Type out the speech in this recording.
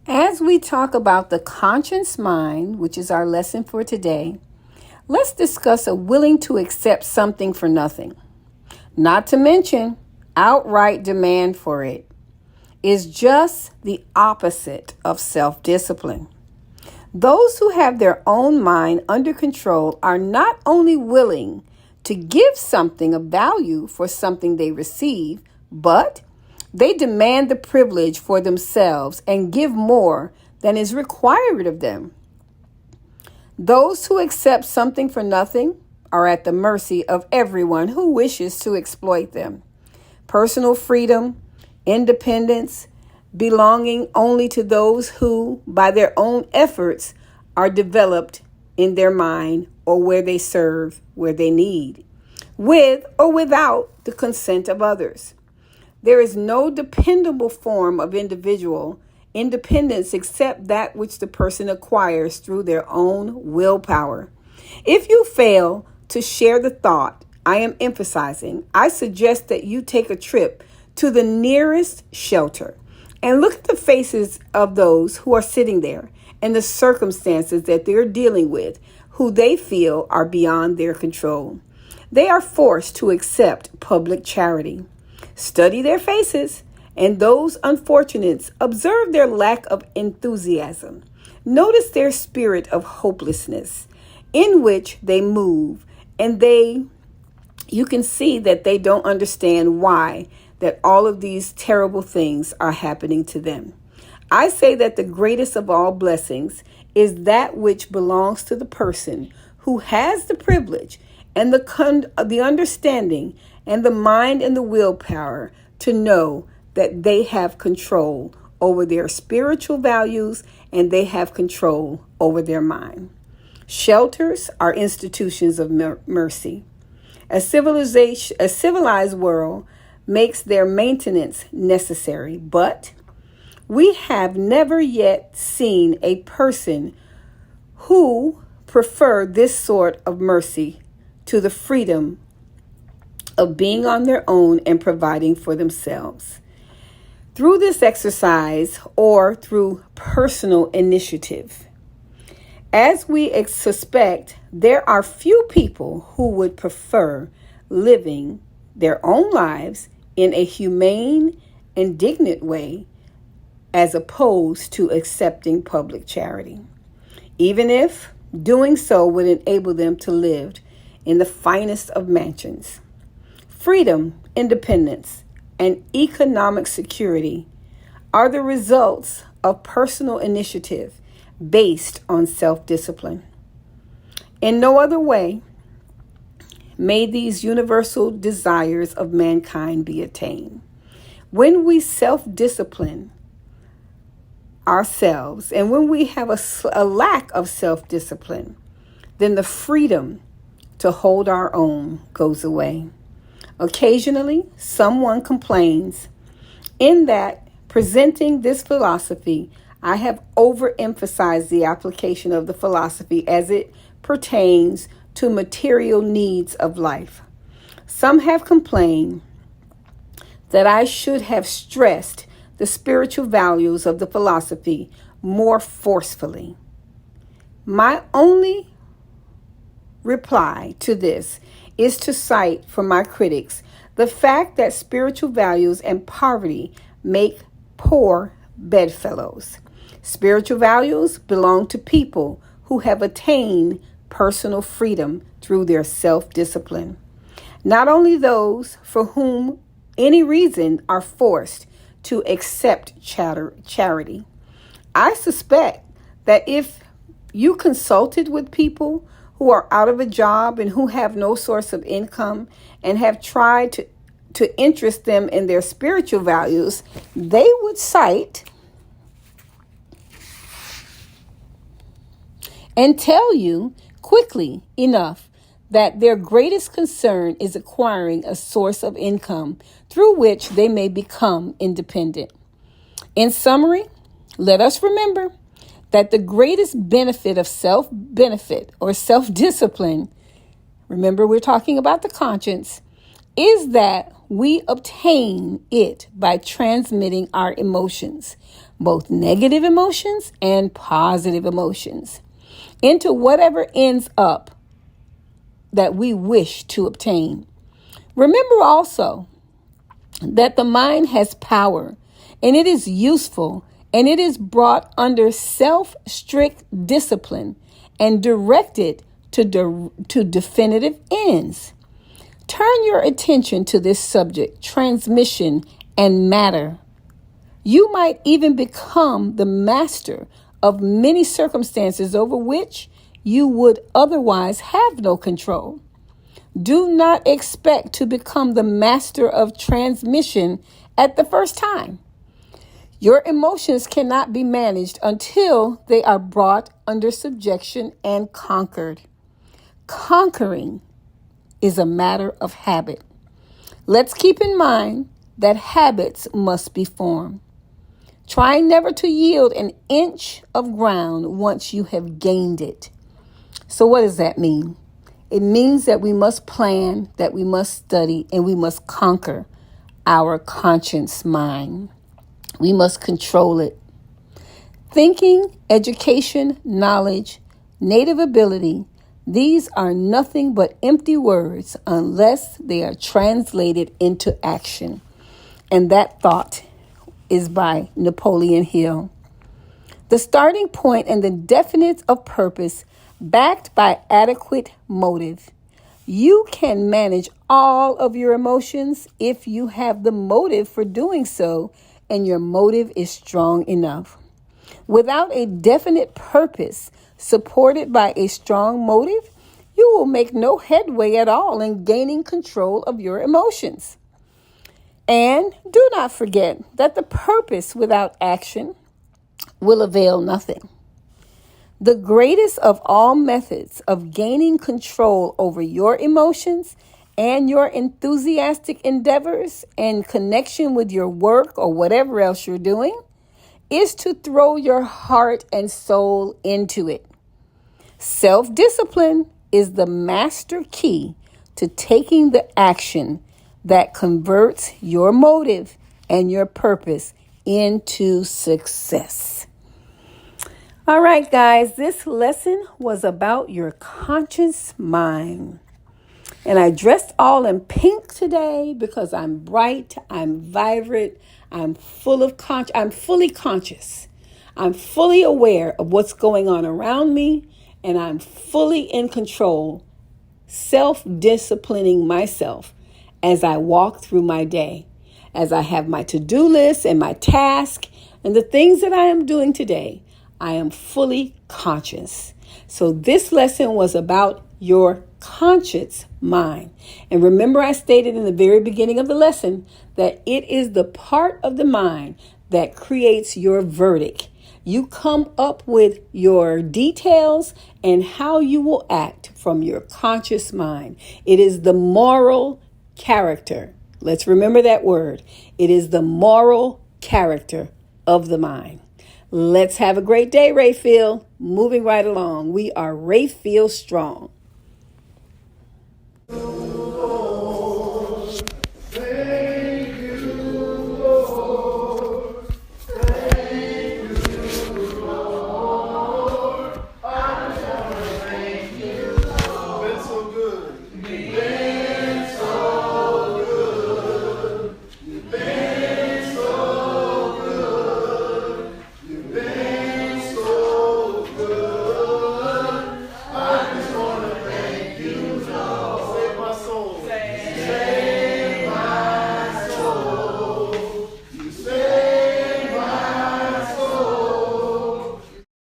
As we talk about the conscious mind, which is our lesson for today, let's discuss a willing to accept something for nothing. Not to mention outright demand for it is just the opposite of self-discipline. Those who have their own mind under control are not only willing to give something of value for something they receive, but they demand the privilege for themselves and give more than is required of them. Those who accept something for nothing are at the mercy of everyone who wishes to exploit them. Personal freedom, independence, belonging only to those who, by their own efforts, are developed in their mind or where they serve, where they need, with or without the consent of others. There is no dependable form of individual independence except that which the person acquires through their own willpower. If you fail to share the thought I am emphasizing, I suggest that you take a trip to the nearest shelter and look at the faces of those who are sitting there and the circumstances that they're dealing with, who they feel are beyond their control. They are forced to accept public charity. Study their faces, and those unfortunates, observe their lack of enthusiasm. Notice their spirit of hopelessness in which they move, and you can see that they don't understand why that all of these terrible things are happening to them. I say that the greatest of all blessings is that which belongs to the person who has the privilege and the understanding and the mind and the willpower to know that they have control over their spiritual values and they have control over their mind. Shelters are institutions of mercy. A civilized world makes their maintenance necessary, but we have never yet seen a person who preferred this sort of mercy to the freedom of being on their own and providing for themselves. Through this exercise or through personal initiative, as we suspect, there are few people who would prefer living their own lives in a humane and dignant way as opposed to accepting public charity, even if doing so would enable them to live in the finest of mansions. Freedom, independence, and economic security are the results of personal initiative based on self-discipline. In no other way may these universal desires of mankind be attained. When we self-discipline ourselves and when we have a lack of self-discipline, then the freedom to hold our own goes away. Occasionally, someone complains in that presenting this philosophy, I have overemphasized the application of the philosophy as it pertains to material needs of life. Some have complained that I should have stressed the spiritual values of the philosophy more forcefully. My only reply to this is to cite for my critics the fact that spiritual values and poverty make poor bedfellows. Spiritual values belong to people who have attained personal freedom through their self-discipline. Not only those for whom any reason are forced to accept charity. I suspect that if you consulted with people who are out of a job and who have no source of income and have tried to interest them in their spiritual values, they would cite and tell you quickly enough that their greatest concern is acquiring a source of income through which they may become independent. In summary, let us remember that the greatest benefit of self-benefit or self-discipline, remember we're talking about the conscience, is that we obtain it by transmitting our emotions, both negative emotions and positive emotions, into whatever ends up that we wish to obtain. Remember also that the mind has power, and it is useful, and it is brought under self-strict discipline and directed to definitive ends. Turn your attention to this subject, transmission and matter. You might even become the master of many circumstances over which you would otherwise have no control. Do not expect to become the master of transmission at the first time. Your emotions cannot be managed until they are brought under subjection and conquered. Conquering is a matter of habit. Let's keep in mind that habits must be formed. Try never to yield an inch of ground once you have gained it. So what does that mean? It means that we must plan, that we must study, and we must conquer our conscious mind. We must control it. Thinking, education, knowledge, native ability, these are nothing but empty words unless they are translated into action. And that thought is by Napoleon Hill. The starting point and the definite of purpose backed by adequate motive. You can manage all of your emotions if you have the motive for doing so and your motive is strong enough. Without a definite purpose supported by a strong motive, you will make no headway at all in gaining control of your emotions. And do not forget that the purpose without action will avail nothing. The greatest of all methods of gaining control over your emotions and your enthusiastic endeavors in connection with your work or whatever else you're doing is to throw your heart and soul into it. Self-discipline is the master key to taking the action that converts your motive and your purpose into success. All right, guys, this lesson was about your conscious mind. And I dressed all in pink today because I'm bright, I'm vibrant, I'm fully conscious. I'm fully aware of what's going on around me, and I'm fully in control, self-disciplining myself as I walk through my day, as I have my to-do list and my task and the things that I am doing today. I am fully conscious. So this lesson was about your conscious mind. And remember, I stated in the very beginning of the lesson that it is the part of the mind that creates your verdict. You come up with your details and how you will act from your conscious mind. It is the moral character. Let's remember that word. It is the moral character of the mind. Let's have a great day, Rayfield. Moving right along. We are Rayfield Strong.